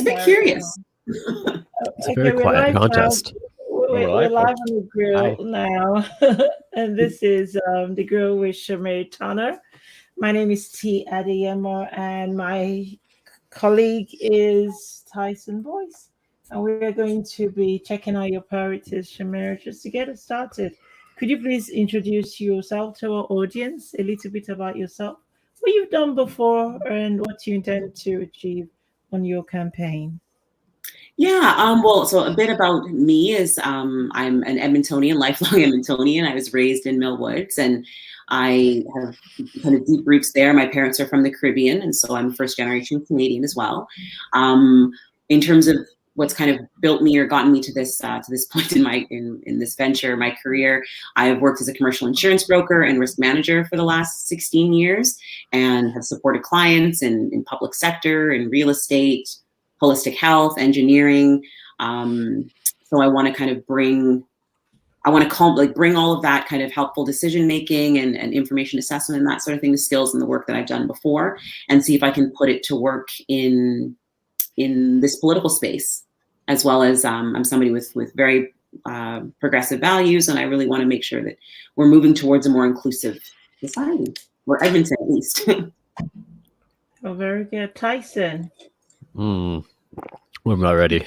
a bit curious. It's a very quiet contest. We're live on the grill now. And this is the grill with Shamair Turner. My name is T. Adeyemo, and my colleague is Tyson Boyce. And we're going to be checking out your priorities, Shamair, just to get us started. Could you please introduce yourself to our audience, a little bit about yourself, what you've done before, and what you intend to achieve on your campaign? Yeah, well, so a bit about me is I'm an Edmontonian, lifelong Edmontonian. I was raised in Mill Woods, and I have kind of deep roots there. My parents are from the Caribbean, and so I'm first generation Canadian as well. In terms of what's kind of built me or gotten me to this point in this venture, my career, I have worked as a commercial insurance broker and risk manager for the last 16 years, and have supported clients in public sector, in real estate, holistic health, engineering. So I want to kind of bring all of that kind of helpful decision making and information assessment and that sort of thing, the skills and the work that I've done before, and see if I can put it to work in this political space, as well as I'm somebody with very progressive values, and I really want to make sure that we're moving towards a more inclusive society, or Edmonton at least. Oh, very good. Tyson. I'm not ready.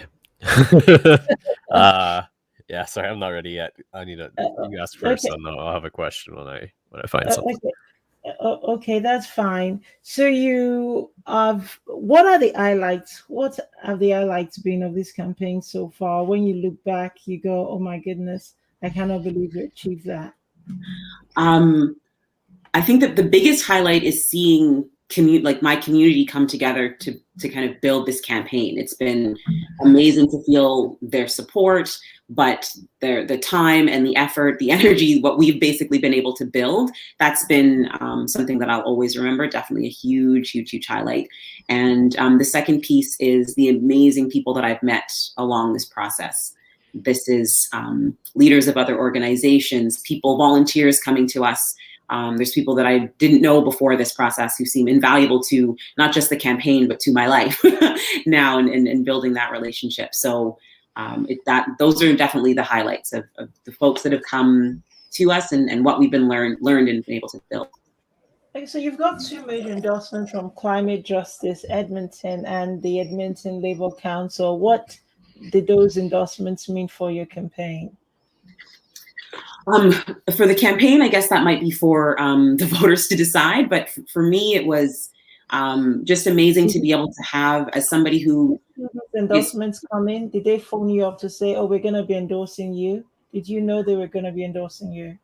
Yeah, sorry, I'm not ready yet. I need to. You ask first, and I'll have a question when I find something. Okay, that's fine. So you have. What are the highlights? What have the highlights been of this campaign so far? When you look back, you go, "Oh my goodness, I cannot believe you achieved that." I think that the biggest highlight is seeing my community come together to kind of build this campaign. It's been amazing to feel their support, but the time and the effort, the energy, what we've basically been able to build, that's been something that I'll always remember. Definitely a huge, huge, huge highlight. And the second piece is the amazing people that I've met along this process. This is leaders of other organizations, volunteers coming to us. There's people that I didn't know before this process who seem invaluable to not just the campaign, but to my life now and building that relationship. So those are definitely the highlights of the folks that have come to us and what we've been learned and been able to build. Okay, so you've got two major endorsements from Climate Justice Edmonton and the Edmonton Labour Council. What did those endorsements mean for your campaign? For the campaign, I guess that might be for the voters to decide. But for me, it was just amazing to be able to have, as somebody who endorsements come in. Did they phone you up to say, "Oh, we're going to be endorsing you"? Did you know they were going to be endorsing you?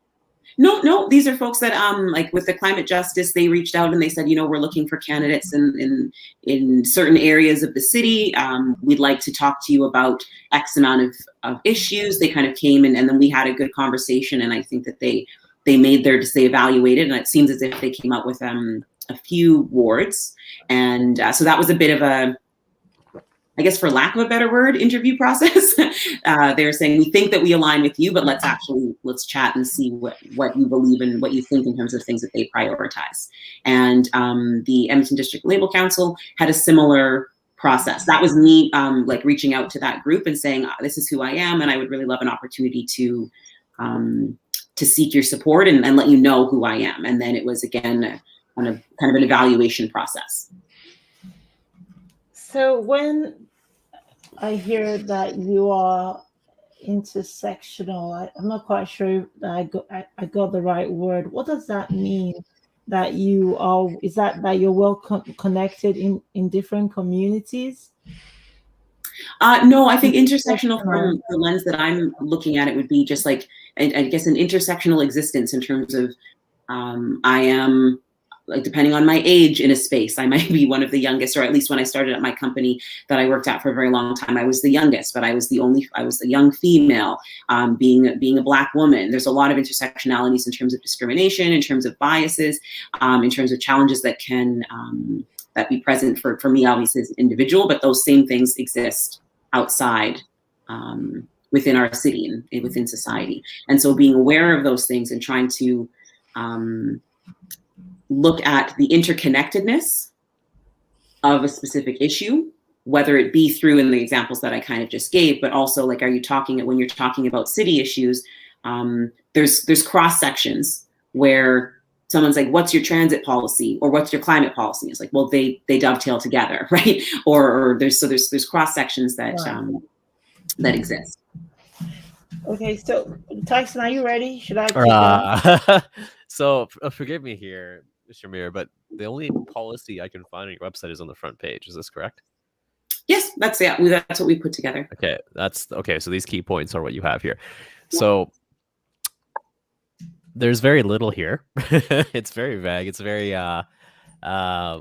No. These are folks that, like with the Climate Justice, they reached out and they said, we're looking for candidates in certain areas of the city. We'd like to talk to you about X amount of issues. They kind of came and then we had a good conversation. And I think that they evaluated, and it seems as if they came out with a few wards. And so that was a bit of a, I guess for lack of a better word, interview process. They were saying, we think that we align with you, but let's chat and see what you believe and what you think in terms of things that they prioritize. And the Edmonton District Labour Council had a similar process. That was me reaching out to that group and saying, this is who I am, and I would really love an opportunity to seek your support and let you know who I am. And then it was, again, kind of an evaluation process. So when I hear that you are intersectional, I'm not quite sure that I got the right word. What does that mean? That you are? Is that you're well connected in different communities? No, I think intersectional from the lens that I'm looking at it would be just like, I guess, an intersectional existence in terms of I am, like, depending on my age in a space, I might be one of the youngest, or at least when I started at my company that I worked at for a very long time, I was the youngest, but I was a young female, being a Black woman. There's a lot of intersectionalities in terms of discrimination, in terms of biases, in terms of challenges that can that be present for me, obviously, as an individual, but those same things exist outside within our city and within society. And so being aware of those things and trying to look at the interconnectedness of a specific issue whether it be through in the examples that I kind of just gave, but also like, when you're talking about city issues, there's cross sections where someone's like, what's your transit policy or what's your climate policy? It's like, well, they dovetail together, right? Or there's cross sections that that exist. Okay, so Tyson, are you ready? Should I keep going? So forgive me here, Shamair, but the only policy I can find on your website is on the front page. Is this correct? Yes, that's what we put together. Okay, okay. So these key points are what you have here. So there's very little here. It's very vague. It's very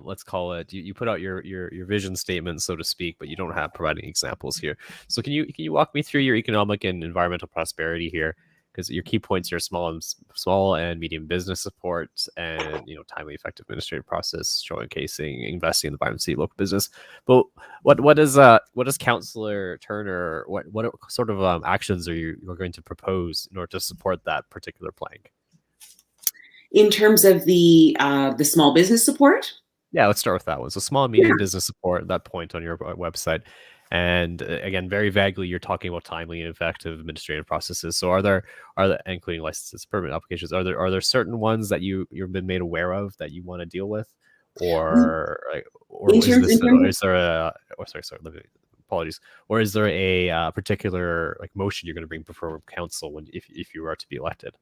let's call it, you put out your vision statement, so to speak, but you don't have providing examples here. So can you walk me through your economic and environmental prosperity here? Because your key points are small and medium business support, and timely, effective administrative process, showcasing investing in the vibrancy of local business. But what does Councillor Turner, what sort of actions are you going to propose in order to support that particular plank? In terms of the small business support? Yeah, let's start with that one. So small and medium business support, that point on your website. And again, very vaguely, you're talking about timely and effective administrative processes. So are there including licenses, permit applications, are there certain ones that you've been made aware of that you want to deal with? Or is there a particular motion you're going to bring before council if you are to be elected?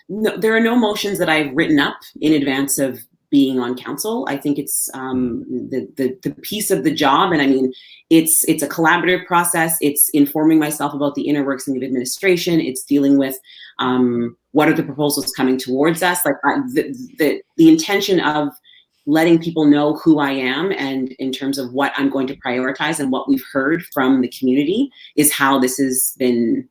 No, there are no motions that I've written up in advance of being on council. I think it's the piece of the job, and I mean, it's a collaborative process. It's informing myself about the inner workings of administration. It's dealing with what are the proposals coming towards us. Like the intention of letting people know who I am, and in terms of what I'm going to prioritize and what we've heard from the community is how this has been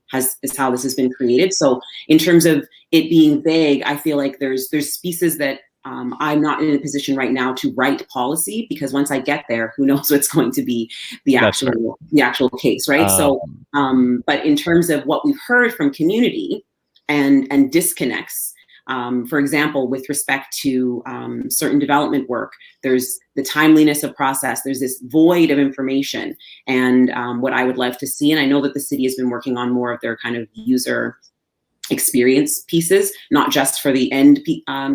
created. So in terms of it being vague, I feel like there's pieces that I'm not in a position right now to write policy, because once I get there, who knows what's going to be the actual case, right? But in terms of what we've heard from community and disconnects, for example, with respect to certain development work, there's the timeliness of process, there's this void of information, and what I would love to see, and I know that the city has been working on more of their kind of user experience pieces, not just for the end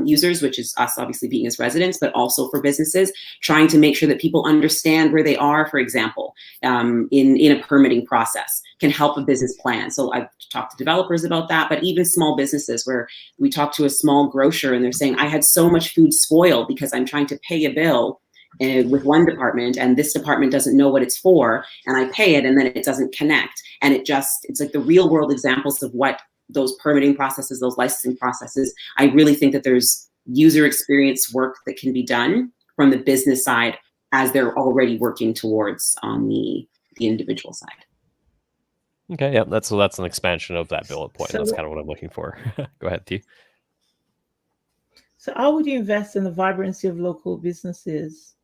users, which is us obviously being as residents, but also for businesses, trying to make sure that people understand where they are, for example, in a permitting process, can help a business plan. So I've talked to developers about that, but even small businesses, where we talked to a small grocer and they're saying, I had so much food spoiled because I'm trying to pay a bill with one department, and this department doesn't know what it's for, and I pay it and then it doesn't connect. And it's like the real world examples of what those permitting processes, those licensing processes. I really think that there's user experience work that can be done from the business side as they're already working towards on the individual side. Okay, yeah, that's an expansion of that bullet point. So that's kind of what I'm looking for. Go ahead, T. So how would you invest in the vibrancy of local businesses?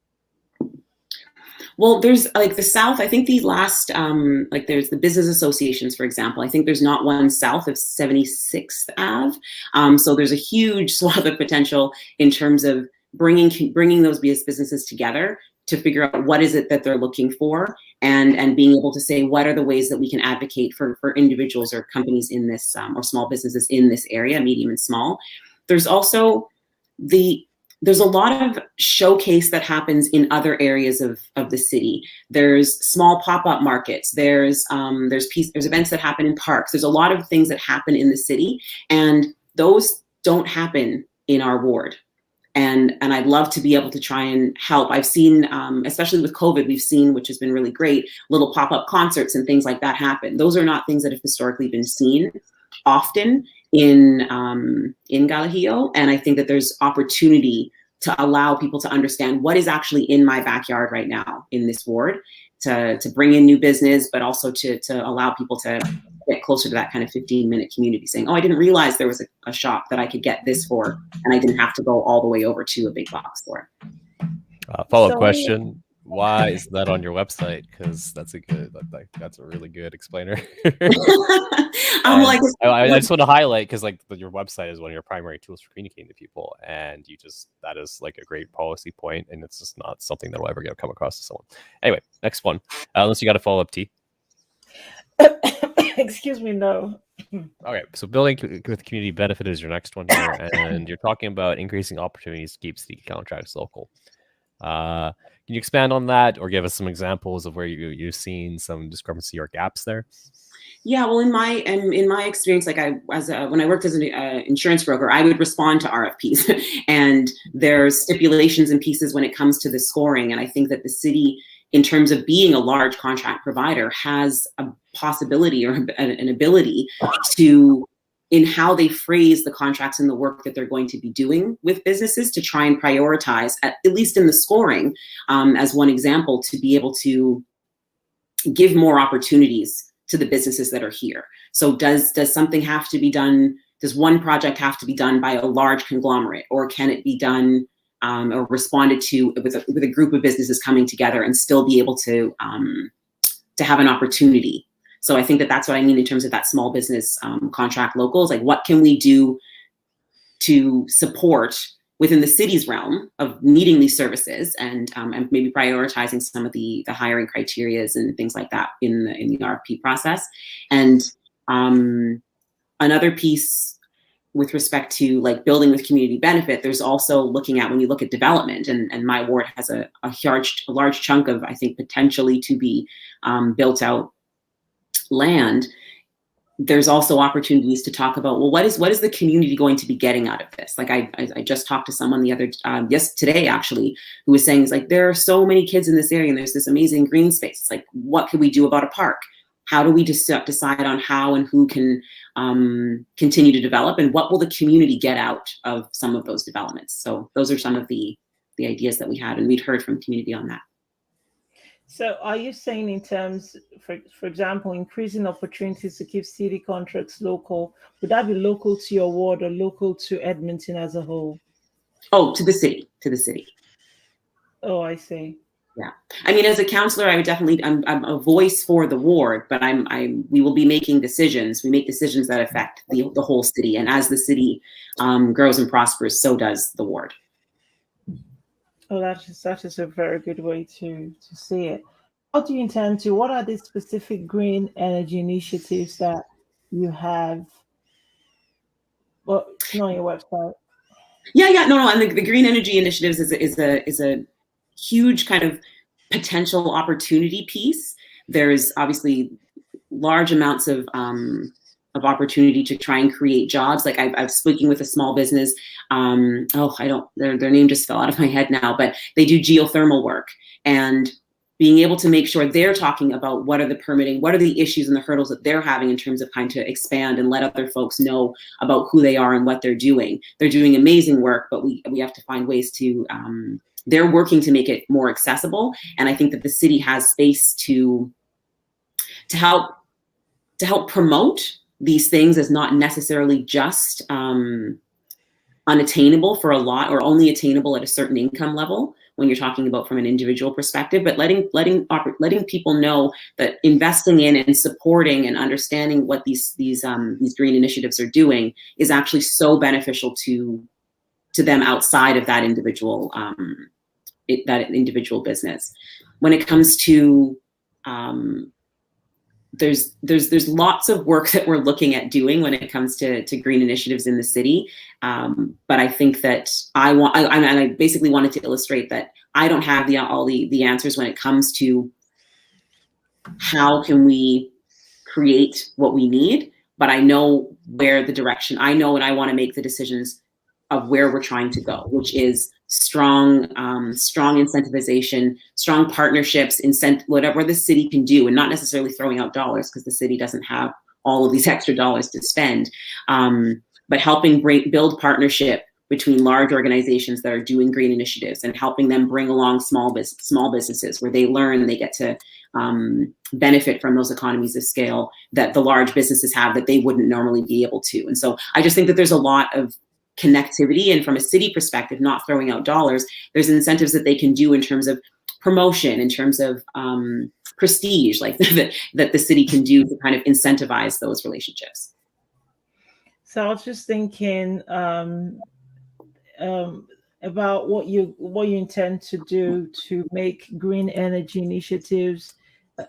Well, there's like the South, I think the last, there's the business associations, for example. I think there's not one south of 76th Ave. So there's a huge swath of potential in terms of bringing those businesses together to figure out what is it that they're looking for, and being able to say, what are the ways that we can advocate for individuals or companies in this, or small businesses in this area, medium and small. There's also there's a lot of showcase that happens in other areas of the city. There's small pop-up markets. There's events that happen in parks. There's a lot of things that happen in the city, and those don't happen in our ward. And I'd love to be able to try and help. I've seen, especially with COVID, we've seen, which has been really great, little pop-up concerts and things like that happen. Those are not things that have historically been seen often in Karhiio, and I think that there's opportunity to allow people to understand what is actually in my backyard right now in this ward, to bring in new business, but also to allow people to get closer to that kind of 15-minute community, saying, oh, I didn't realize there was a shop that I could get this for, and I didn't have to go all the way over to a big box store. Follow-up question. why is that on your website? Because that's a good, that's a really good explainer. Well, I guess I just want to highlight, because like your website is one of your primary tools for communicating to people, and that is like a great policy point, and it's just not something that will ever come across to someone. Anyway, next one. Unless you got a follow up, T. Excuse me, no. Okay, so building with community benefit is your next one here, and you're talking about increasing opportunities to keep city contracts local. Can you expand on that, or give us some examples of where you've seen some discrepancy or gaps there? Yeah, well, in my experience, like when I worked as an insurance broker, I would respond to RFPs, and there's stipulations and pieces when it comes to the scoring. And I think that the city, in terms of being a large contract provider, has a possibility or an ability to, in how they phrase the contracts and the work that they're going to be doing with businesses, to try and prioritize, at least in the scoring, as one example, to be able to give more opportunities to the businesses that are here. So does something have to be done? Does one project have to be done by a large conglomerate, or can it be done or responded to with a group of businesses coming together and still be able to have an opportunity? So I think that that's what I mean in terms of that small business contract locals. Like, what can we do to support within the city's realm of needing these services, and maybe prioritizing some of the hiring criterias and things like that in the RFP process. And another piece with respect to like building with community benefit, there's also looking at, when you look at development, and my ward has a large chunk of, I think, potentially to be built out land. There's also opportunities to talk about, well, what is the community going to be getting out of this? Like I just talked to someone today actually, who was saying, it's like, there are so many kids in this area and there's this amazing green space. It's like, what can we do about a park? How do we decide on how and who can continue to develop, and what will the community get out of some of those developments? So those are some of the ideas that we had, and we'd heard from the community on that. So are you saying, in terms, for example, increasing opportunities to keep city contracts local, would that be local to your ward or local to Edmonton as a whole? Oh, to the city. Oh, I see. Yeah. I mean, as a counselor, I would definitely, I'm a voice for the ward, but we will be making decisions. We make decisions that affect the whole city. And as the city grows and prospers, so does the ward. Oh, that is a very good way to see it. What are the specific green energy initiatives that you have? Well, it's not on your website. Yeah, no. And the green energy initiatives is a huge kind of potential opportunity piece. There's obviously large amounts of opportunity to try and create jobs. Like I've speaking with a small business. Their name just fell out of my head now, but they do geothermal work, and being able to make sure they're talking about what are the permitting, what are the issues and the hurdles that they're having in terms of trying to expand and let other folks know about who they are and what they're doing. They're doing amazing work, but we have to find ways to, they're working to make it more accessible. And I think that the city has space to help promote these things as not necessarily just unattainable for a lot, or only attainable at a certain income level when you're talking about from an individual perspective, but letting people know that investing in and supporting and understanding what these green initiatives are doing is actually so beneficial to them outside of that individual business. When it comes to there's lots of work that we're looking at doing when it comes to green initiatives in the city. But I think that I basically wanted to illustrate that I don't have all the answers when it comes to how can we create what we need, but I know where the direction, I know, and I want to make the decisions of where we're trying to go, which is strong incentivization, strong partnerships, whatever the city can do, and not necessarily throwing out dollars, because the city doesn't have all of these extra dollars to spend, but helping build partnership between large organizations that are doing green initiatives and helping them bring along small businesses where they learn, they get to benefit from those economies of scale that the large businesses have that they wouldn't normally be able to. And so I just think that there's a lot of connectivity, and from a city perspective, not throwing out dollars, there's incentives that they can do in terms of promotion, in terms of prestige, like that the city can do to kind of incentivize those relationships. So I was just thinking about what you intend to do to make green energy initiatives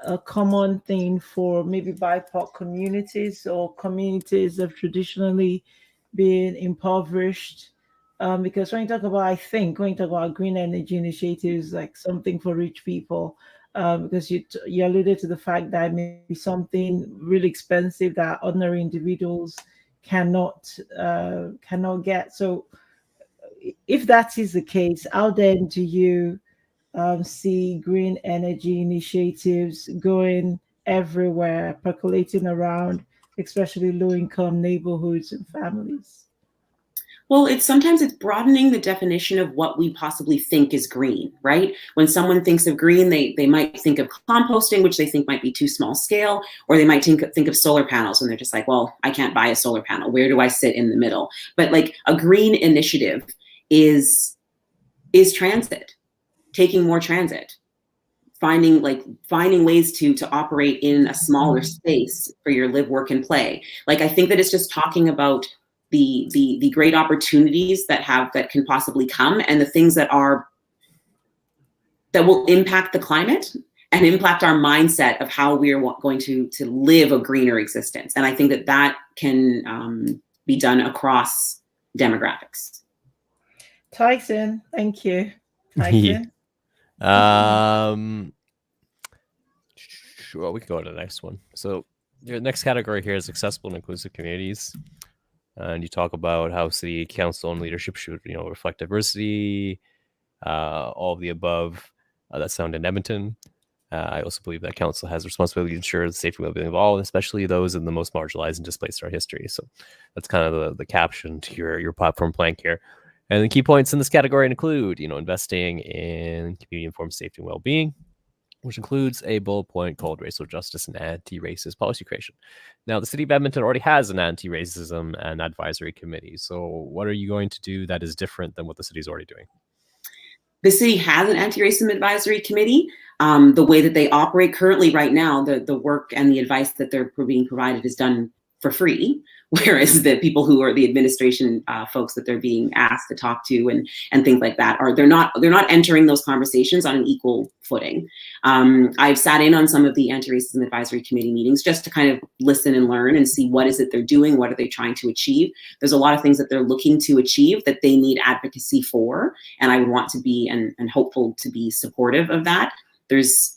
a common thing for maybe BIPOC communities or communities that have traditionally been impoverished. Because when you talk about green energy initiatives, like something for rich people, because you alluded to the fact that it may be something really expensive that ordinary individuals cannot get. So if that is the case, how then do you see green energy initiatives going everywhere, percolating around, especially low-income neighborhoods and families? Well, sometimes it's broadening the definition of what we possibly think is green, right? When someone thinks of green, they might think of composting, which they think might be too small scale, or they might think of solar panels when they're just like, well, I can't buy a solar panel. Where do I sit in the middle? But like a green initiative is transit, taking more transit, finding ways to operate in a smaller space for your live, work, and play. Like, I think that it's just talking about the great opportunities that can possibly come, and the things that will impact the climate and impact our mindset of how we are going to live a greener existence. And I think that can be done across demographics. Tyson, thank you. Tyson. Well, we can go to the next one. So the next category here is accessible and inclusive communities. And you talk about how city council and leadership should, reflect diversity, all of the above. That's found in Edmonton. I also believe that council has a responsibility to ensure the safety and well-being of all, especially those in the most marginalized and displaced in our history. So that's kind of the caption to your platform plank here. And the key points in this category include, investing in community-informed safety and well-being, which includes a bullet point called racial justice and anti-racist policy creation. Now, the city of Edmonton already has an anti-racism and advisory committee. So what are you going to do that is different than what the city is already doing? The city has an anti-racism advisory committee. The way that they operate currently right now, the work and the advice that they're being provided is done for free, whereas the people who are the administration folks that they're being asked to talk to and things like that they're not entering those conversations on an equal footing. I've sat in on some of the anti-racism advisory committee meetings just to kind of listen and learn and see what is it they're doing, what are they trying to achieve. There's a lot of things that they're looking to achieve that they need advocacy for, and I would want to be and hopeful to be supportive of that. There's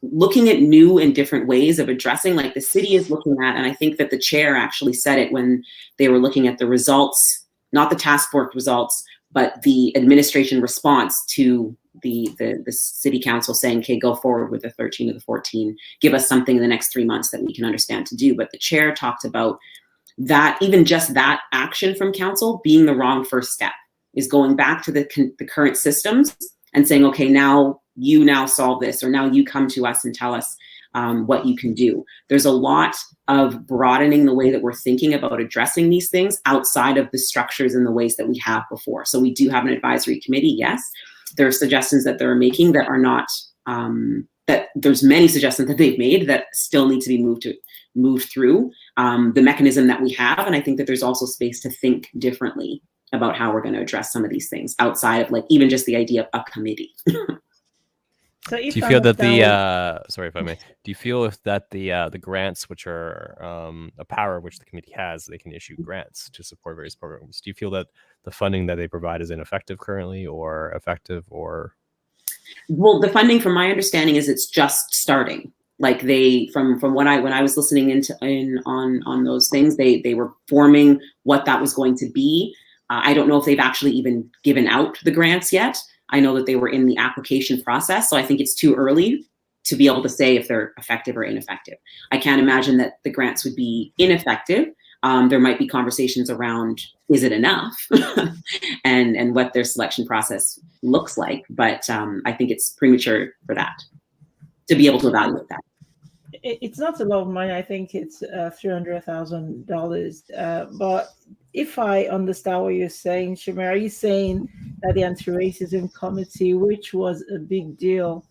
looking at new and different ways of addressing, like the city is looking at, and I think that the chair actually said it when they were looking at the results, not the task force results, but the administration response to the city council saying, okay, go forward with the 13 or the 14, give us something in the next 3 months that we can understand to do. But the chair talked about that, even just that action from council being the wrong first step, is going back to the current systems and saying, okay, now you solve this, or now you come to us and tell us what you can do. There's a lot of broadening the way that we're thinking about addressing these things outside of the structures and the ways that we have before. So we do have an advisory committee, yes. There are suggestions that they're making that are not, that there's many suggestions that they've made that still need to be moved through the mechanism that we have. And I think that there's also space to think differently about how we're going to address some of these things outside of even just the idea of a committee. So do you feel that sorry if I may, do you feel that the grants, which are a power which the committee has, they can issue grants to support various programs? Do you feel that the funding that they provide is ineffective currently, or effective, or? Well, the funding, from my understanding, is it's just starting. Like from when I was listening on those things, they were forming what that was going to be. I don't know if they've actually even given out the grants yet. I know that they were in the application process, so I think it's too early to be able to say if they're effective or ineffective. I can't imagine that the grants would be ineffective. There might be conversations around, is it enough? and what their selection process looks like. But I think it's premature for that, to be able to evaluate that. It's not a lot of money. I think it's $300,000. But if I understand what you're saying, Shamair, are you saying that the anti-racism committee, which was a big deal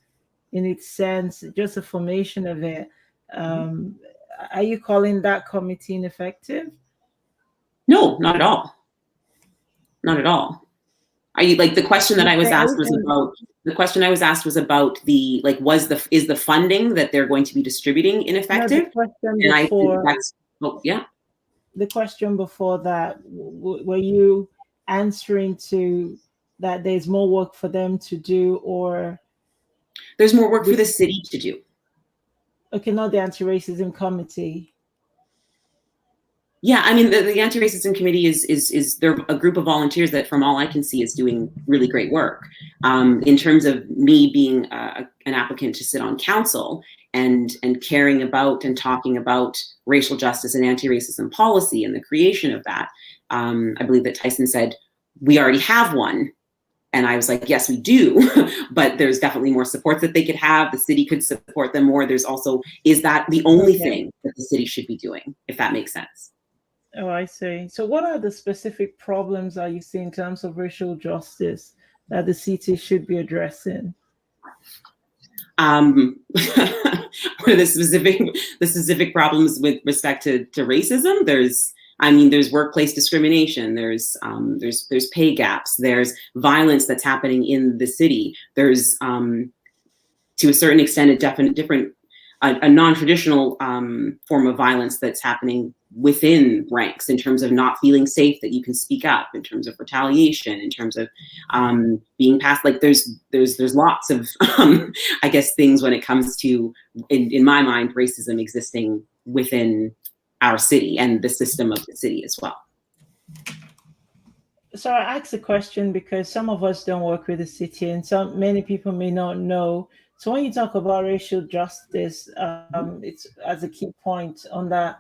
in its sense, just the formation of it, are you calling that committee ineffective? No, not at all. Not at all. Are you like the question that I was asked was about the like is the funding that they're going to be distributing ineffective? No, and I think that's the question before that, were you answering to that there's more work for them to do, or there's more work for the city to do? Okay, not the anti-racism committee. Yeah, I mean, the anti-racism committee is they're a group of volunteers that, from all I can see, is doing really great work. In terms of me being an applicant to sit on council and caring about and talking about racial justice and anti-racism policy and the creation of that, I believe that Tyson said, we already have one. And I was like, yes, we do, but there's definitely more support that they could have. The city could support them more. There's also, is that the only thing that the city should be doing, if that makes sense? Oh, I see. So what are the specific problems are you seeing in terms of racial justice that the city should be addressing? What are the specific problems with respect to racism? There's workplace discrimination. There's pay gaps. There's violence that's happening in the city. There's to a certain extent a non-traditional form of violence that's happening within ranks in terms of not feeling safe that you can speak up, in terms of retaliation, in terms of being passed. Like there's lots of I guess things when it comes to, in my mind, racism existing within our city and the system of the city as well. So I asked a question because some of us don't work with the city, and many people may not know. So when you talk about racial justice, it's as a key point on that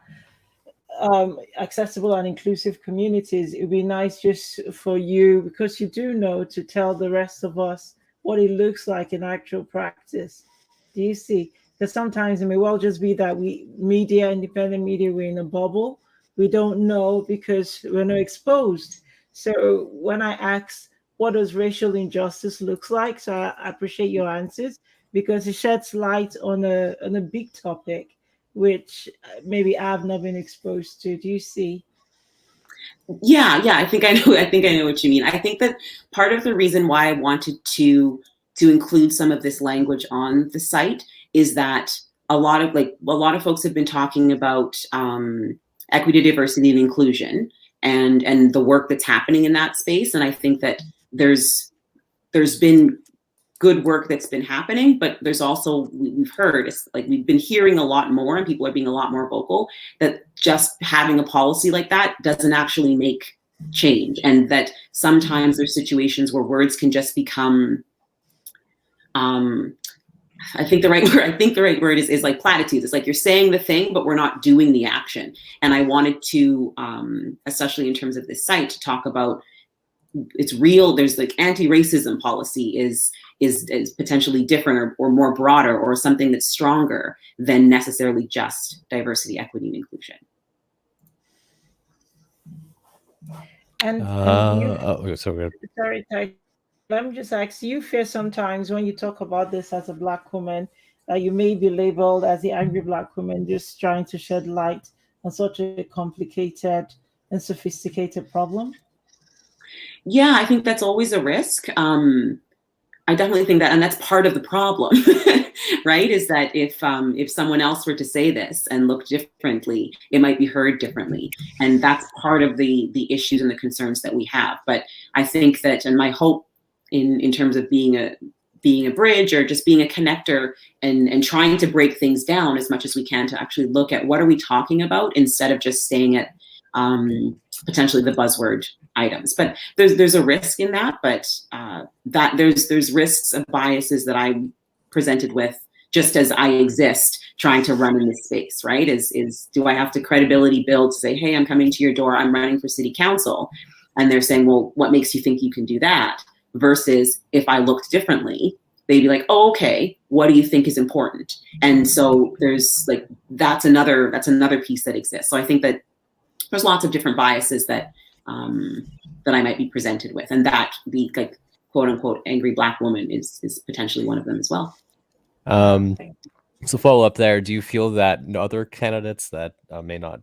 accessible and inclusive communities. It'd be nice just for you, because you do know, to tell the rest of us what it looks like in actual practice. Do you see? Because sometimes it may well just be that independent media, we're in a bubble. We don't know because we're not exposed. So when I ask, what does racial injustice looks like? So I appreciate your answers, because it sheds light on a big topic, which maybe I've not been exposed to. Do you see? Yeah, I think I know what you mean. I think that part of the reason why I wanted to include some of this language on the site is that a lot of folks have been talking about equity, diversity, and inclusion, and the work that's happening in that space. And I think that there's been good work that's been happening, but there's also, we've been hearing a lot more, and people are being a lot more vocal, that just having a policy like that doesn't actually make change. And that sometimes there's situations where words can just become, I think the right word is like platitudes. It's like you're saying the thing, but we're not doing the action. And I wanted to, especially in terms of this site, to talk about it's real. There's like anti-racism policy is potentially different or more broader, or something that's stronger than necessarily just diversity, equity, and inclusion. Sorry, Ty. Let me just ask, do you fear sometimes when you talk about this as a Black woman that you may be labeled as the angry Black woman just trying to shed light on such a complicated and sophisticated problem? Yeah, I think that's always a risk. I definitely think that, and that's part of the problem, right? Is that if someone else were to say this and look differently, it might be heard differently, and that's part of the issues and the concerns that we have. But I think that, and my hope in terms of being a bridge, or just being a connector, and trying to break things down as much as we can, to actually look at what are we talking about, instead of just staying at potentially the buzzword items. But there's a risk in that, but that there's risks of biases that I'm presented with just as I exist trying to run in this space, right? Is do I have to credibility build to say, hey, I'm coming to your door, I'm running for city council, and they're saying, well, what makes you think you can do that? Versus if I looked differently, they'd be like, oh, okay, what do you think is important? And so there's like, that's another piece that exists. So I think that there's lots of different biases that that I might be presented with, and that the like quote unquote angry Black woman is potentially one of them as well. So follow up there. Do you feel that other candidates that may not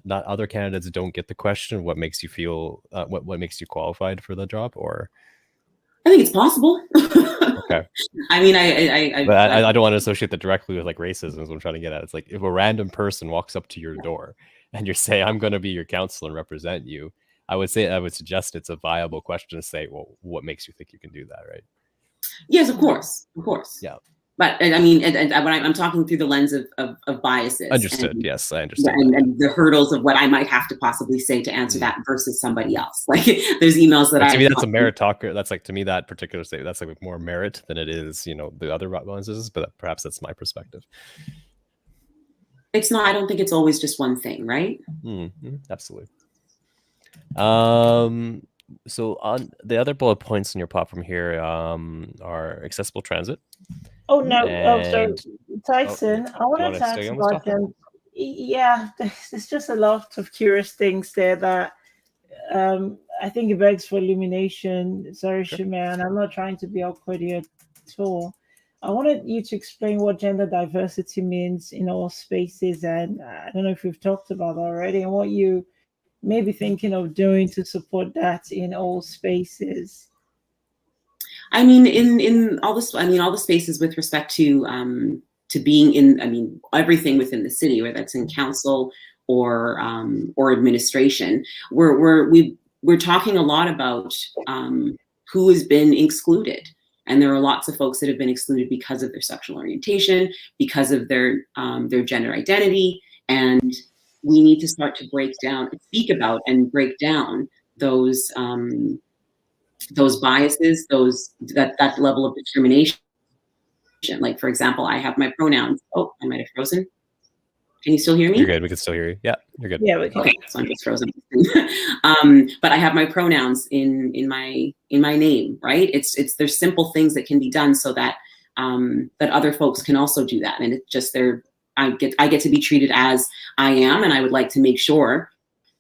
other candidates don't get the question? What makes you feel? What makes you qualified for the job? Or I think it's possible. Okay. I mean, I don't want to associate that directly with like racism. Is what I'm trying to get at. It's like if a random person walks up to your door and you're saying, "I'm going to be your counsel and represent you," I would suggest it's a viable question to say, "Well, what makes you think you can do that?" Right? Yes, of course. Yeah. But I mean, and when I'm talking through the lens of biases. Understood. And, yes, I understand. And the hurdles of what I might have to possibly say to answer that versus somebody else. Like there's emails that to me that's a meritocracy. That's like, to me, that particular statement, that's like more merit than it is, the other ones. But perhaps that's my perspective. It's not. I don't think it's always just one thing, right? Absolutely. So on the other bullet points in your platform here are accessible transit. Oh no! So Tyson, I wanted to ask about them. Yeah, there's just a lot of curious things there that I think it begs for illumination. Sorry, sure. Shamair, and I'm not trying to be awkward here at all. I wanted you to explain what gender diversity means in all spaces, and I don't know if we've talked about that already, and what you may be thinking of doing to support that in all spaces. I mean, in all this, all the spaces with respect to being in, everything within the city, whether that's in council or administration, we're talking a lot about who has been excluded, and there are lots of folks that have been excluded because of their sexual orientation, because of their gender identity, and we need to start to speak about and break down those biases, that level of discrimination. Like, for example, I have my pronouns. Oh, I might have frozen. Can you still hear me? You're good. We can still hear you. Yeah, you're good. Yeah, we can. Okay, so I'm just frozen. But I have my pronouns in my name, right? There's simple things that can be done so that that other folks can also do that, and it's just I get to be treated as I am, and I would like to make sure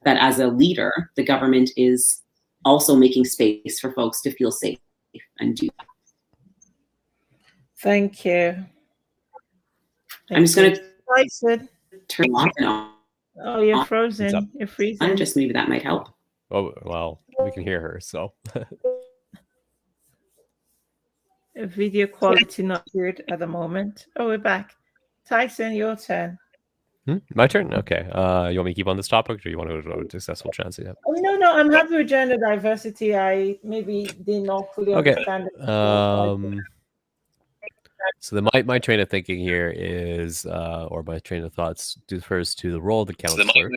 that as a leader, the government is also making space for folks to feel safe and do that. Thank you. I'm just going to turn off and on. Oh, you're frozen. You're freezing. Just maybe that might help. Oh, well, we can hear her, so. Video quality not good at the moment. Oh, we're back. Tyson, your turn. My turn? Okay. You want me to keep on this topic, or you want to go to successful transit? Oh, no, I'm happy with gender diversity. I maybe did not fully understand it. So my train of thinking here is, or my train of thoughts refers to the role of the counselor.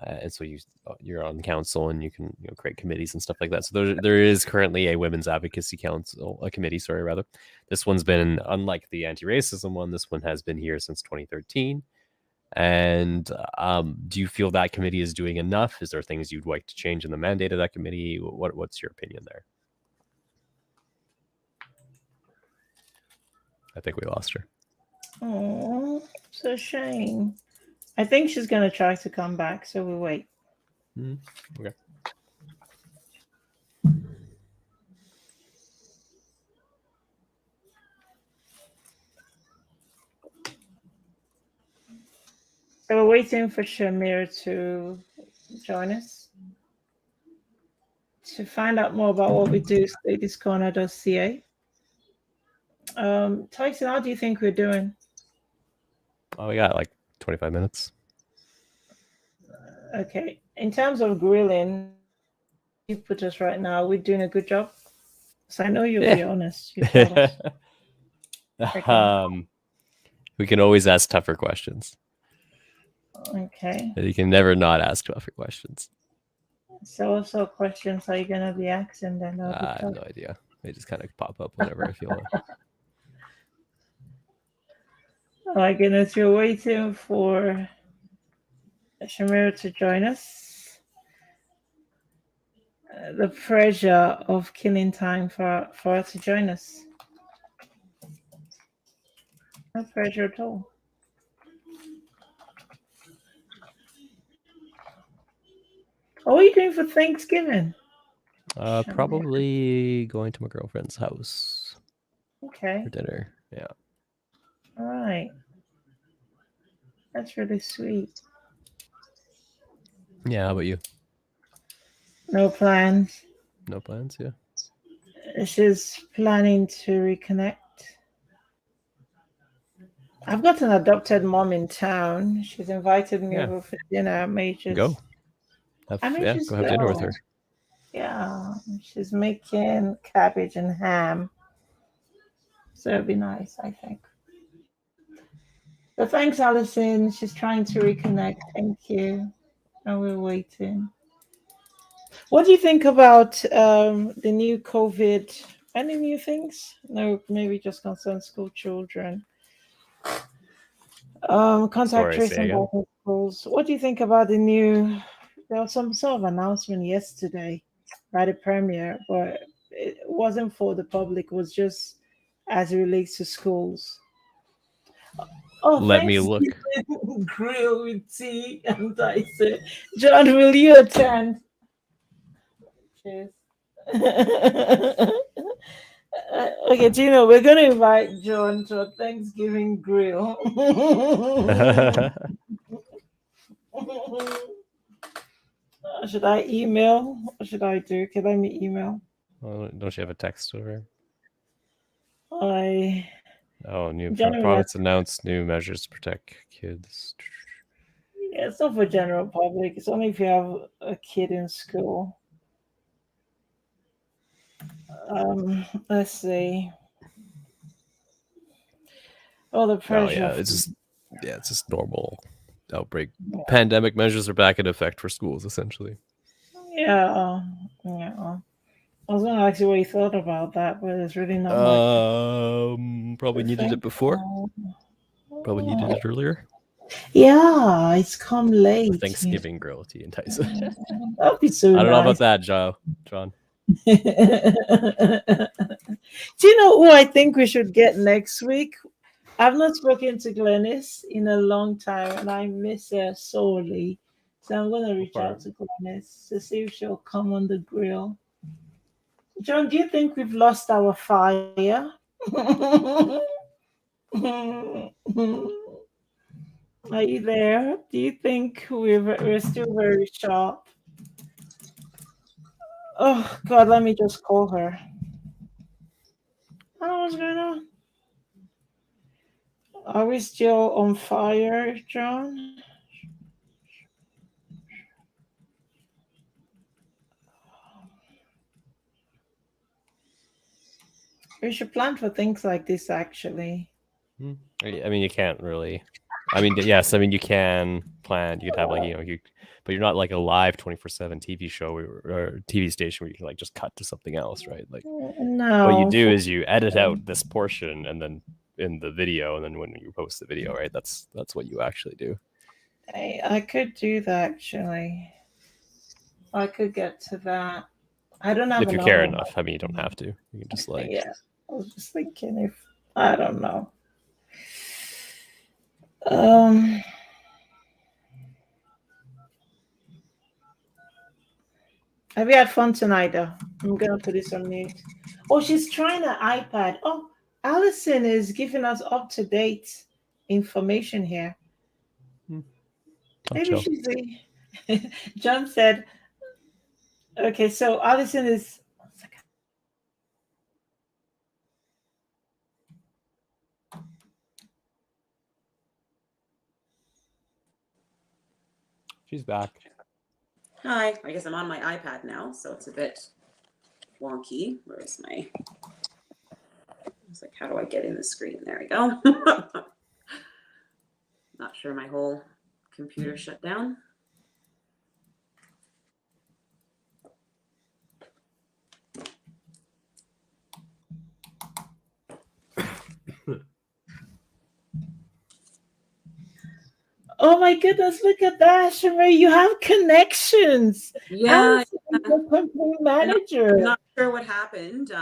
And so you're on council, and you can create committees and stuff like that. So there is currently a women's advocacy committee. This one's been, unlike the anti-racism one, this one has been here since 2013. And do you feel that committee is doing enough? Is there things you'd like to change in the mandate of that committee? What's your opinion there? I think we lost her. Oh, it's a shame. I think she's going to try to come back, so we'll wait. Okay. So we're waiting for Shamair to join us. To find out more about what we do, ladiescorner.ca. Tyson, how do you think we're doing? Oh, we got like 25 minutes. Okay. In terms of grilling, you put us right now, we're doing a good job. So I know you'll be honest. We can always ask tougher questions. Okay. You can never not ask tougher questions. So what sort of questions are you going to be asking then? I have no idea. They just kind of pop up whenever I feel it. Oh my goodness, you're waiting for Shamair to join us. The pressure of killing time for her to join us. No pressure at all. What are you doing for Thanksgiving? Probably going to my girlfriend's house Okay. for dinner. Yeah. All right. That's really sweet. Yeah. How about you? No plans. No plans. Yeah. She's planning to reconnect. I've got an adopted mom in town. She's invited me Yeah. over for dinner. I may just Go. just Go have dinner with her. Yeah, she's making cabbage and ham. So it'd be nice, I think. But thanks, Alison. She's trying to reconnect. Thank you. And we're waiting. What do you think about the new COVID? Any new things? No, maybe just concern school children. Contact Sorry, say tracing again. back in schools. What do you think about the new? There was some sort of announcement yesterday by the premier, but it wasn't for the public. It was just as it relates to schools. Oh, Let me look. Grill with tea and Tyson. John, will you attend? Cheers. Okay, Gino, we're going to invite John to a Thanksgiving grill. Should I email? What should I do? Can let me email? Don't you have a text over? New province announced new measures to protect kids. Yeah, it's not for general public. It's only if you have a kid in school. Let's see. Oh, the pressure. Oh, yeah, it's just normal outbreak. Yeah. Pandemic measures are back in effect for schools, essentially. Yeah. I was going to ask you what you thought about that, but it's really not much. Probably needed it before. Probably needed it earlier. Yeah, it's come late. The Thanksgiving grill tea and Tyson. That'd be so I don't know about that, John. Do you know who I think we should get next week? I've not spoken to Glennis in a long time, and I miss her sorely. So I'm going to reach out to Glennis to see if she'll come on the grill. John, do you think we've lost our fire? Are you there? Do you think we're still very sharp? Oh, God, let me just call her. I don't know what's going on. Are we still on fire, John? We should plan for things like this, actually. I mean, you can't really. I mean, yes. I mean, you can plan. You could have but you're not like a live 24/7 TV show or TV station where you can like just cut to something else, right? Like, no. What you do is you edit out this portion and then in the video, and then when you post the video, right? That's what you actually do. I could do that actually. I could get to that. I don't have. If you care enough, I mean, you don't have to. You can just like. Yeah, I was just thinking if I don't know. Have you had fun tonight, though? I'm gonna put this on mute. Oh, she's trying an iPad. Oh, Alison is giving us up to date information here. Maybe she's the. John said. Okay, so Alison is. She's back. Hi, I guess I'm on my iPad now, so it's a bit wonky. Where's my? I was like, how do I get in the screen? There we go. Not sure my whole computer shut down. Oh my goodness, look at that, Shamair. You have connections. Yeah. Company manager. I'm not sure what happened.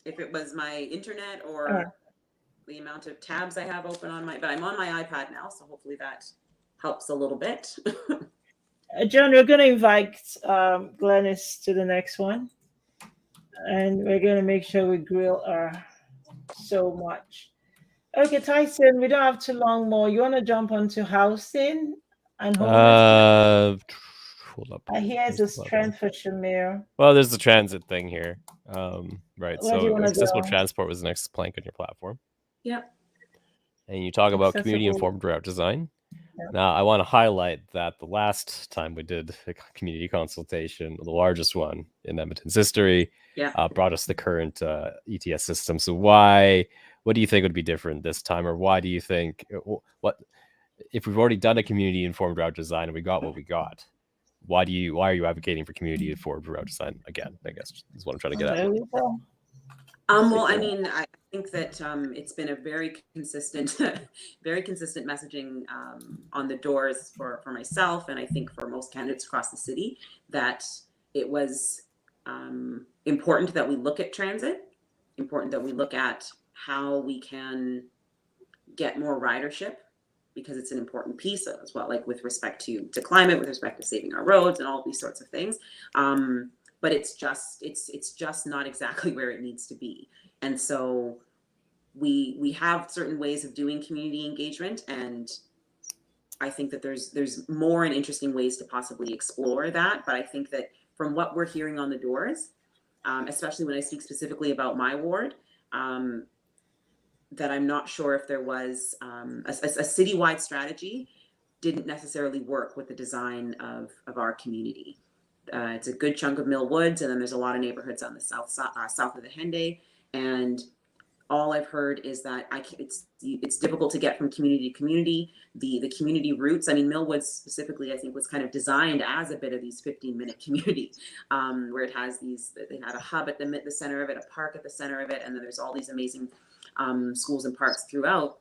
If it was my internet or the amount of tabs I have open on but I'm on my iPad now, so hopefully that helps a little bit. John, we're going to invite Glennis to the next one, and we're going to make sure we grill her so much. Okay, Tyson, we don't have too long more. You want to jump onto housing and homelessness? Hold up. I hear it's a strength for Shamair. Well, there's the transit thing here. Right. Where do you So wanna accessible go? transport was the next plank on your platform. Yep. And you talk about Accessible. community-informed route design. Yeah. Now, I want to highlight that the last time we did a community consultation, the largest one in Edmonton's history, brought us the current ETS system. So what do you think would be different this time? Or why do you think, what if we've already done a community-informed route design and we got what we got? Why are you advocating for community-informed route design again? I guess is what I'm trying to get at. Well, I mean, I think that it's been a very consistent messaging on the doors for myself, and I think for most candidates across the city, that it was important that we look at transit, important that we look at how we can get more ridership, because it's an important piece as well, like with respect to climate, with respect to saving our roads and all these sorts of things. But it's just not exactly where it needs to be. And so we have certain ways of doing community engagement, and I think that there's more and interesting ways to possibly explore that. But I think that from what we're hearing on the doors, especially when I speak specifically about my ward, that I'm not sure if there was a citywide strategy didn't necessarily work with the design of our community. It's a good chunk of Mill Woods, and then there's a lot of neighborhoods on the south of the Henday. And all I've heard is that it's difficult to get from community to community. The community routes, I mean, Mill Woods specifically, I think was kind of designed as a bit of these 15-minute community, where it has they had a hub at the center of it, a park at the center of it, and then there's all these amazing schools and parks throughout.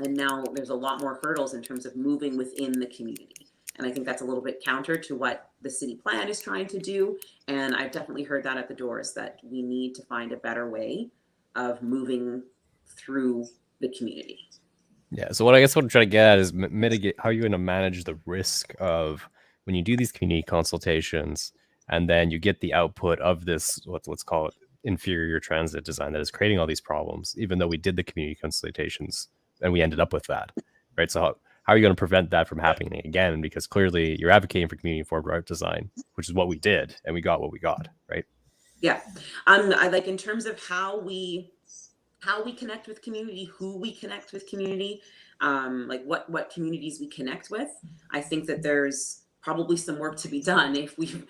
And now there's a lot more hurdles in terms of moving within the community. And I think that's a little bit counter to what the city plan is trying to do. And I've definitely heard that at the doors, that we need to find a better way of moving through the community. Yeah. So what I'm trying to get at is mitigate, how are you going to manage the risk of when you do these community consultations and then you get the output of this, let's call it inferior transit design that is creating all these problems, even though we did the community consultations and we ended up with that, right? So how are you going to prevent that from happening again? Because clearly you're advocating for community-informed route design, which is what we did, and we got what we got, right? Yeah. I like, in terms of how we connect with community, who we connect with community, like what communities we connect with. I think that there's probably some work to be done if we've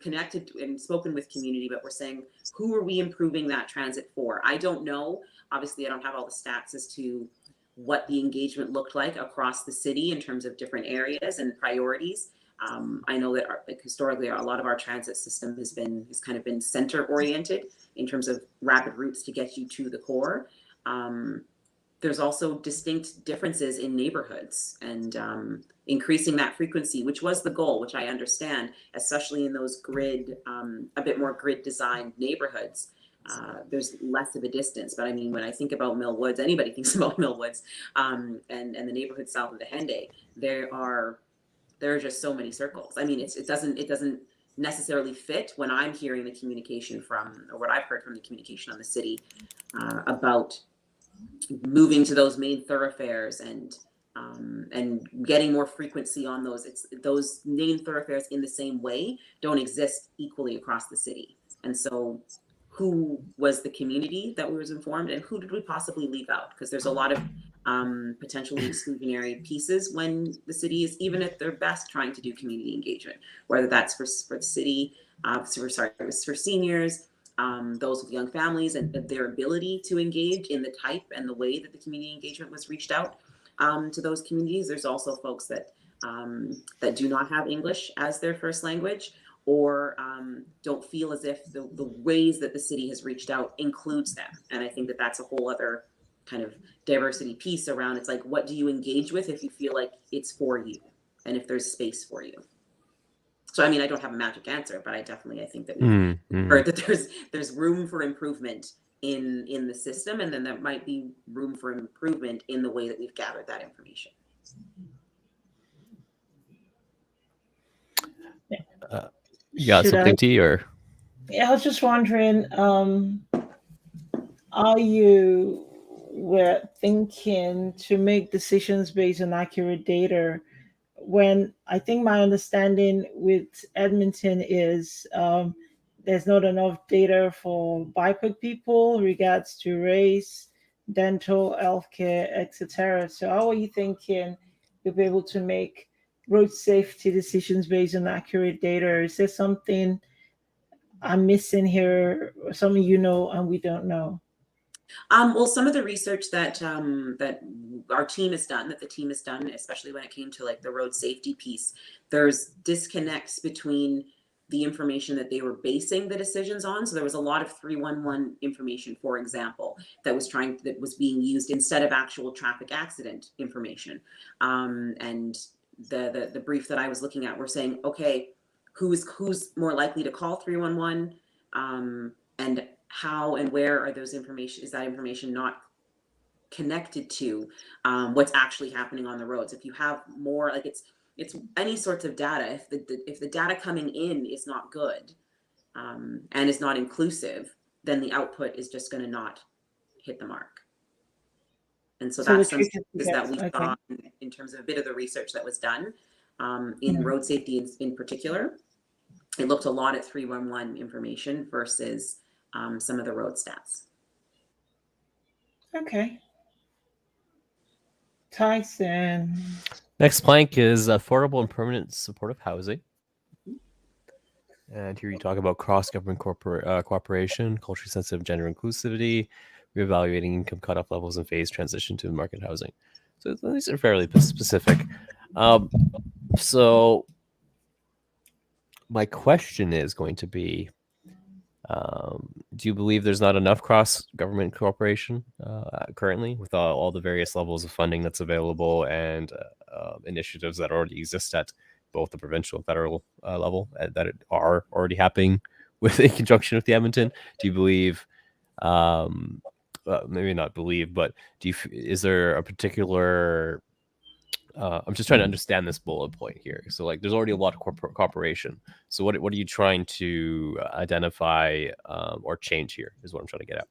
connected and spoken with community, but we're saying, who are we improving that transit for? I don't know. Obviously, I don't have all the stats as to what the engagement looked like across the city in terms of different areas and priorities. I know that historically, a lot of our transit system has kind of been center oriented in terms of rapid routes to get you to the core. There's also distinct differences in neighborhoods, and increasing that frequency, which was the goal, which I understand, especially in those a bit more grid designed neighborhoods. There's less of a distance, but I mean, when I think about Mill Woods, anybody thinks about Mill Woods, and the neighborhood south of the Henday, there are just so many circles. I mean, it doesn't necessarily fit when I'm hearing the communication or what I've heard from the communication on the city about moving to those main thoroughfares and getting more frequency on those. Those main thoroughfares in the same way don't exist equally across the city. And so who was the community that was informed, and who did we possibly leave out? Because there's a lot of potentially exclusionary pieces when the city is even at their best trying to do community engagement, whether that's for the city, for seniors, those with young families, and their ability to engage in the type and the way that the community engagement was reached out to those communities. There's also folks that do not have English as their first language, or don't feel as if the ways that the city has reached out includes them. And I think that that's a whole other kind of diversity piece around. It's like, what do you engage with if you feel like it's for you, and if there's space for you? So, I mean, I don't have a magic answer, but I think that we've heard that there's room for improvement in the system, and then there might be room for improvement in the way that we've gathered that information. You got something, T, or? Yeah, I was just wondering, are you were thinking to make decisions based on accurate data? When I think my understanding with Edmonton is there's not enough data for BIPOC people regards to race, dental, healthcare, etc. So how are you thinking you'll be able to make road safety decisions based on accurate data? Is there something I'm missing here, or something you know and we don't know? Well, some of the research that that our team has done, that the team has done, especially when it came to like the road safety piece, there's disconnects between the information that they were basing the decisions on. So there was a lot of 311 information, for example, that was being used instead of actual traffic accident information. And the brief that I was looking at, we're saying, okay, who's more likely to call 311, and how and where are those information is that information not connected to what's actually happening on the roads? If you have more, like it's any sorts of data, if the data coming in is not good, and is not inclusive, then the output is just going to not hit the mark. And so So the that's some trick is is that we okay. saw in terms of a bit of the research that was done in road safety in particular. It looked a lot at 311 information versus some of the road stats. Okay. Tyson. Next plank is affordable and permanent supportive housing. And here you talk about cross-government cooperation, culturally sensitive gender inclusivity, reevaluating income cutoff levels and phase transition to market housing. So these are fairly specific. So my question is going to be, do you believe there's not enough cross-government cooperation currently with all the various levels of funding that's available and initiatives that already exist at both the provincial and federal level that are already happening in conjunction with the Edmonton? Do you believe, maybe not believe, but is there a particular I'm just trying to understand this bullet point here. So like there's already a lot of cooperation. So what are you trying to identify or change here is what I'm trying to get at.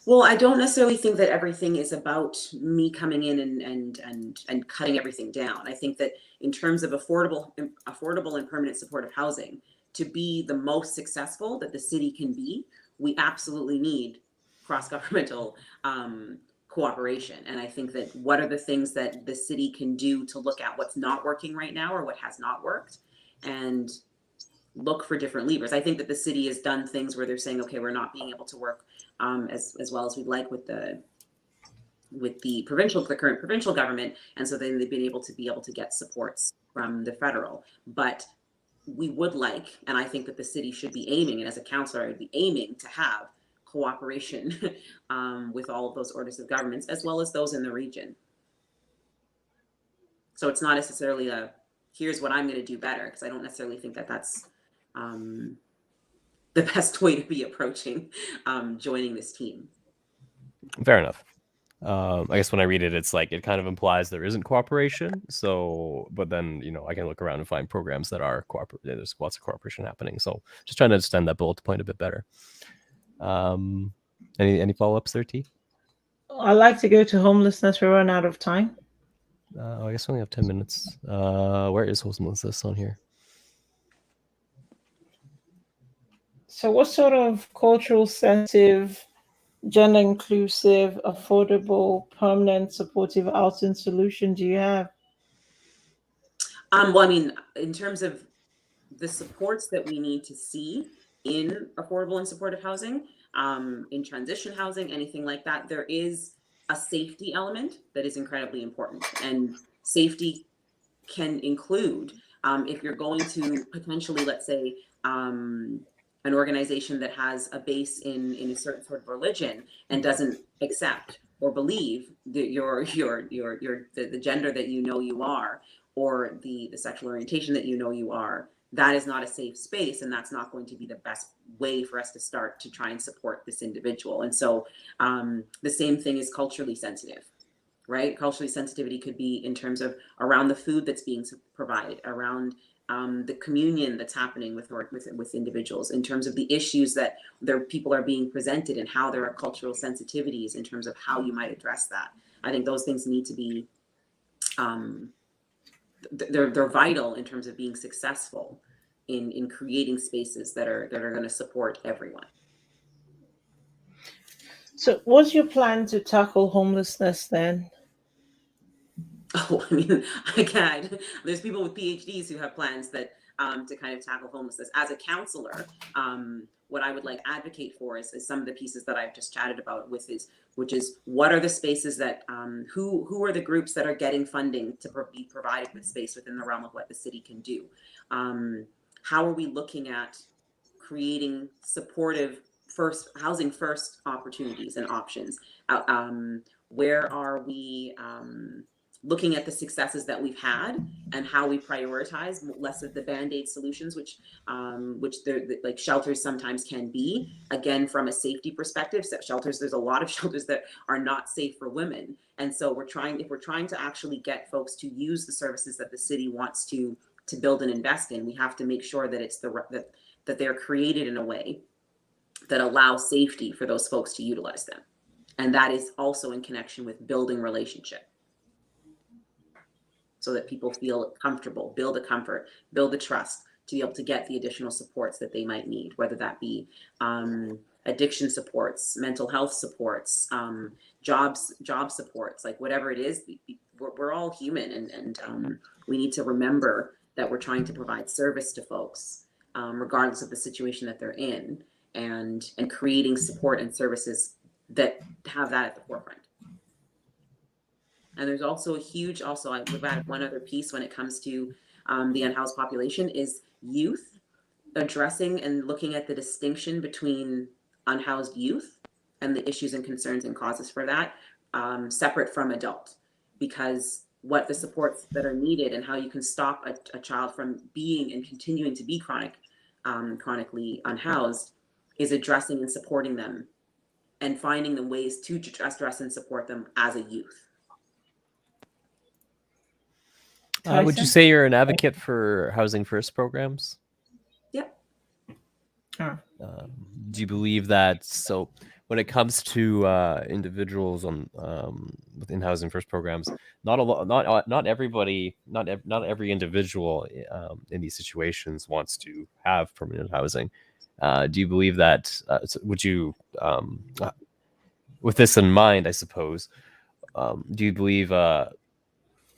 Well, I don't necessarily think that everything is about me coming in and cutting everything down. I think that in terms of affordable and permanent supportive housing, to be the most successful that the city can be, we absolutely need cross-governmental cooperation. And I think that what are the things that the city can do to look at what's not working right now or what has not worked, and look for different levers. I think that the city has done things where they're saying, okay, we're not being able to work as well as we'd like with the current provincial government, and so then they've been able to get supports from the federal. But we would like, and I think that the city should be aiming, and as a councillor, I would be aiming to have cooperation with all of those orders of governments as well as those in the region. So it's not necessarily here's what I'm going to do better, because I don't necessarily think that that's the best way to be approaching joining this team. Fair enough. I guess when I read it, it's like it kind of implies there isn't cooperation. So, but then I can look around and find programs that are cooperative. There's lots of cooperation happening. So, just trying to understand that bullet point a bit better. Any follow-ups there, T? I like to go to homelessness. We run out of time. I guess we only have 10 minutes. Where is homelessness on here? So what sort of cultural sensitive, gender inclusive, affordable, permanent, supportive housing solution do you have? Well, I mean, in terms of the supports that we need to see in affordable and supportive housing, in transition housing, anything like that, there is a safety element that is incredibly important. And safety can include, if you're going to potentially, let's say, an organization that has a base in a certain sort of religion and doesn't accept or believe that the gender that you are, or the sexual orientation that you are, that is not a safe space, and that's not going to be the best way for us to start to try and support this individual. And so the same thing is culturally sensitive, right? Culturally sensitivity could be in terms of around the food that's being provided, around the communion that's happening with individuals, in terms of the issues that their people are being presented, and how there are cultural sensitivities in terms of how you might address that. I think those things need to be, they're vital in terms of being successful in creating spaces that are going to support everyone. So what's your plan to tackle homelessness then? Oh, I mean, I can't. There's people with PhDs who have plans that to kind of tackle homelessness. As a counselor, what I would like advocate for is some of the pieces that I've just chatted about with which is what are the spaces that who are the groups that are getting funding to be provided with space within the realm of what the city can do. How are we looking at creating supportive housing first opportunities and options? Where are we looking at the successes that we've had and how we prioritize less of the band-aid solutions, which like shelters sometimes can be, again, from a safety perspective. So shelters, there's a lot of shelters that are not safe for women. And so if we're trying to actually get folks to use the services that the city wants to build and invest in, we have to make sure that it's that they're created in a way that allows safety for those folks to utilize them. And that is also in connection with building relationship, so that people feel comfortable, build a comfort, build a trust to be able to get the additional supports that they might need, whether that be addiction supports, mental health supports, job supports, like whatever it is. We're all human, and we need to remember that we're trying to provide service to folks, regardless of the situation that they're in, and creating support and services that have that at the forefront. And there's also a huge, I would add one other piece when it comes to the unhoused population is youth, addressing and looking at the distinction between unhoused youth and the issues and concerns and causes for that, separate from adult, because what the supports that are needed and how you can stop a child from being and continuing to be chronically unhoused is addressing and supporting them and finding the ways to address and support them as a youth. Would you say you're an advocate for housing first programs? Yep. Do you believe that? So when it comes to individuals within housing first programs, not every individual in these situations wants to have permanent housing. Do you believe that? Would you, with this in mind, I suppose, do you believe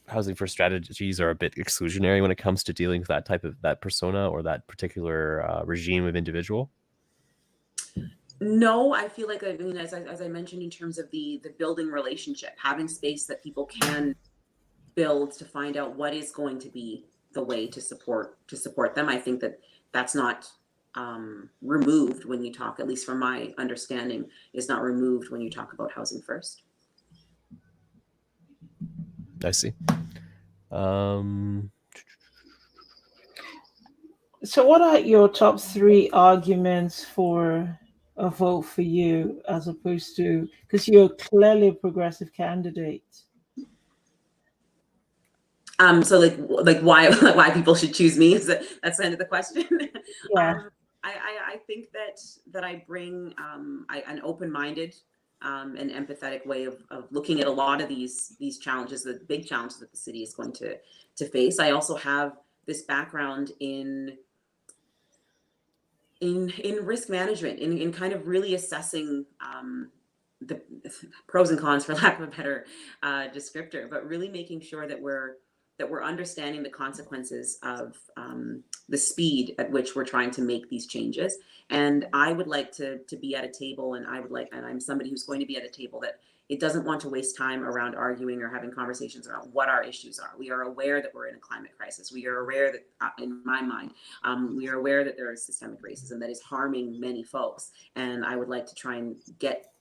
housing first strategies are a bit exclusionary when it comes to dealing with that persona or that particular regime of individual? No, I feel like, I mean, as I mentioned, in terms of the building relationship, having space that people can build to find out what is going to be the way to support them. I think that's not removed when you talk, at least from my understanding, is not removed when you talk about housing first. I see. So what are your top 3 arguments for a vote for you, as opposed to, because you're clearly a progressive candidate? So like why people should choose me, that's the end of the question. Yeah. I think that I bring an open-minded and empathetic way of looking at a lot of these challenges, the big challenges that the city is going to face. I also have this background in risk management, in kind of really assessing the pros and cons, for lack of a better descriptor, but really making sure that we're understanding the consequences of the speed at which we're trying to make these changes. And I would like to be at a table, and I'm somebody who's going to be at a table that it doesn't want to waste time around arguing or having conversations around what our issues are. We are aware that we're in a climate crisis. We are aware that, in my mind, we are aware that there is systemic racism that is harming many folks. And I would like to try and get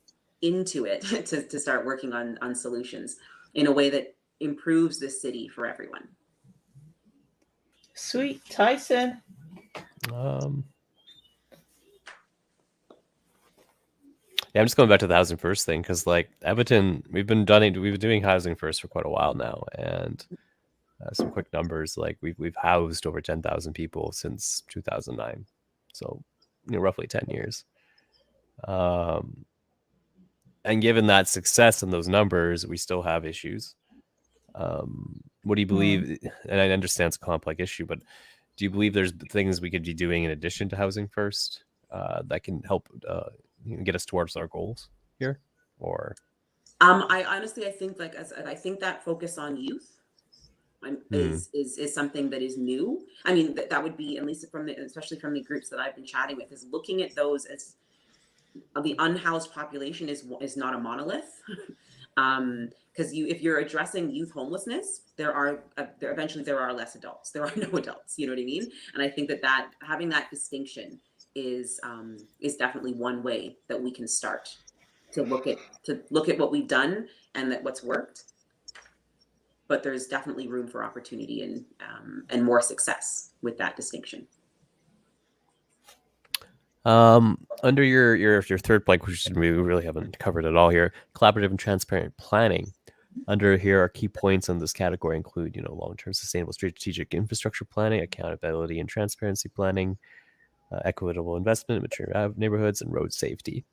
into it to start working on solutions in a way that improves the city for everyone. Sweet. Tyson? Yeah, I'm just going back to the housing first thing, because like Edmonton, we've been doing housing first for quite a while now, and some quick numbers, like we've housed over 10,000 people since 2009, so roughly 10 years. And given that success and those numbers, we still have issues. What do you believe? And I understand it's a complex issue, but do you believe there's things we could be doing in addition to housing first that can help get us towards our goals here? Or I think I think that focus on youth is something that is new. I mean, that would be, at least especially from the groups that I've been chatting with, is looking at those as the unhoused population is not a monolith. Because if you're addressing youth homelessness, eventually there are less adults. There are no adults. You know what I mean? And I think that having that distinction is definitely one way that we can start to look at what we've done and what's worked. But there's definitely room for opportunity and more success with that distinction. Under your third plank, which we really haven't covered at all here, collaborative and transparent planning. Under here, our key points in this category include, long-term sustainable strategic infrastructure planning, accountability and transparency planning, equitable investment, mature neighborhoods, and road safety.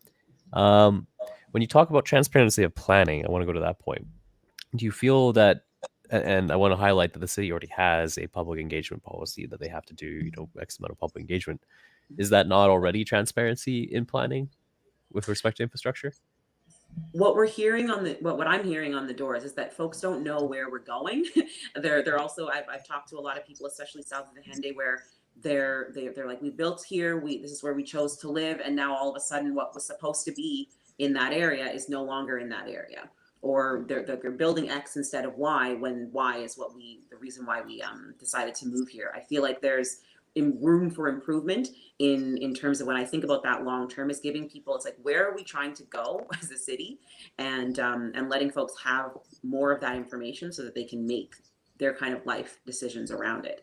When you talk about transparency of planning, I want to go to that point. Do you feel that, and I want to highlight that the city already has a public engagement policy that they have to do, X amount of public engagement. Is that not already transparency in planning with respect to infrastructure? What we're hearing what I'm hearing on the doors is that folks don't know where we're going. They're also, I've talked to a lot of people, especially south of the Henday, where they're like, we built here, this is where we chose to live, and now all of a sudden what was supposed to be in that area is no longer in that area, or they're building X instead of Y, when Y is the reason why we decided to move here. I feel like there's room for improvement in terms of, when I think about that long term, is giving people, it's like, where are we trying to go as a city, and letting folks have more of that information so that they can make their kind of life decisions around it.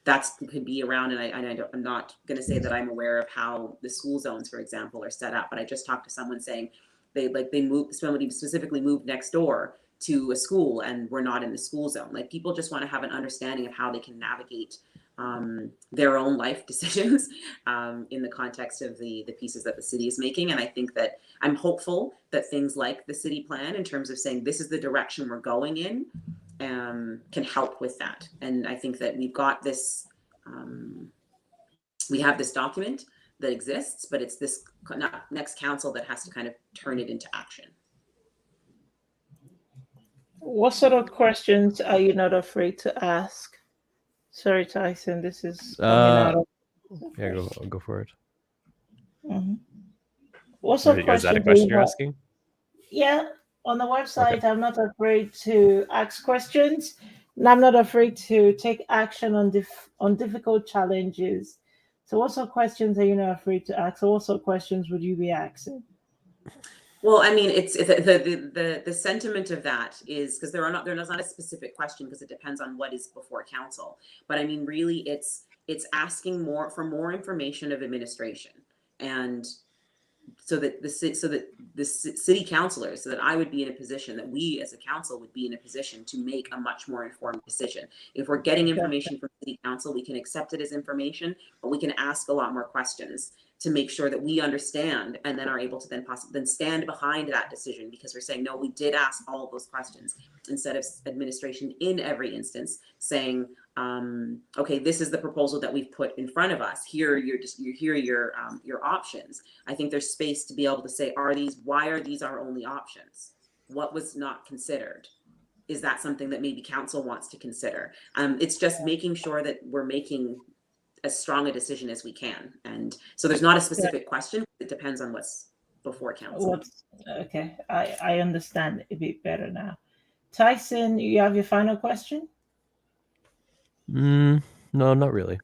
That could be around, and I'm not going to say that I'm aware of how the school zones, for example, are set up, but I just talked to someone saying somebody specifically moved next door to a school and we're not in the school zone. Like, people just want to have an understanding of how they can navigate their own life decisions in the context of the pieces that the city is making. And I think that I'm hopeful that things like the city plan, in terms of saying this is the direction we're going in, can help with that. And I think that we've got this, we have this document that exists, but it's this next council that has to kind of turn it into action. What sort of questions are you not afraid to ask? Sorry, Tyson, this is coming out of... Yeah, go for it. Mm-hmm. What sort of Is that a questions question you're asking? Yeah, on the website, Okay. I'm not afraid to ask questions, and I'm not afraid to take action on difficult challenges. So what sort of questions are you not afraid to ask? Or what sort of questions would you be asking? Well, I mean, it's the sentiment of that is, because there's not a specific question, because it depends on what is before council. But I mean, really, it's asking for more information of administration, and so that the city councilors, so that I would be in a position, that we as a council would be in a position to make a much more informed decision. If we're getting information from city council, we can accept it as information, but we can ask a lot more questions to make sure that we understand, and then are able to then stand behind that decision, because we're saying, no, we did ask all of those questions, instead of administration in every instance saying, okay, this is the proposal that we've put in front of us. Here are your options. I think there's space to be able to say, why are these our only options? What was not considered? Is that something that maybe council wants to consider? It's just making sure that we're making as strong a decision as we can. And so there's not a specific question. It depends on what's before council. Okay, I understand a bit better now. Tyson, you have your final question? No, not really.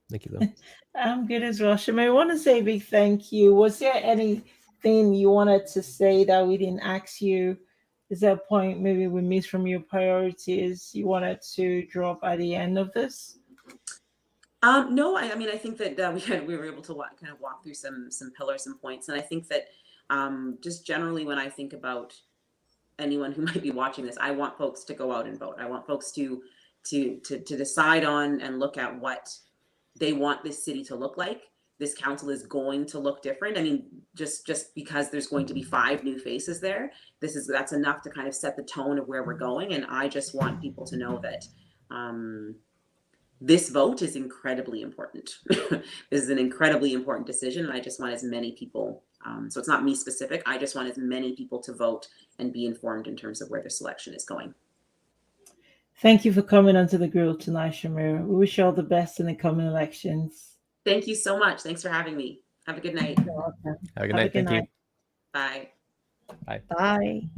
Thank you, though. I'm good as well. Shamair, I want to say a big thank you. Was there anything you wanted to say that we didn't ask you? Is there a point maybe we missed from your priorities you wanted to drop at the end of this? No, I mean, I think that we were able to kind of walk through some pillars and points. And I think that just generally, when I think about anyone who might be watching this, I want folks to go out and vote. I want folks to decide on and look at what they want this city to look like. This council is going to look different. I mean, just because there's going to be 5 new faces there, that's enough to kind of set the tone of where we're going. And I just want people to know that this vote is incredibly important. This is an incredibly important decision, and I just want as many people. So it's not me specific. I just want as many people to vote and be informed in terms of where the selection is going. Thank you for coming onto the grill tonight, Shamair. We wish you all the best in the coming elections. Thank you so much. Thanks for having me. Have a good night. Have a good night. Thank you. Bye. Bye. Bye.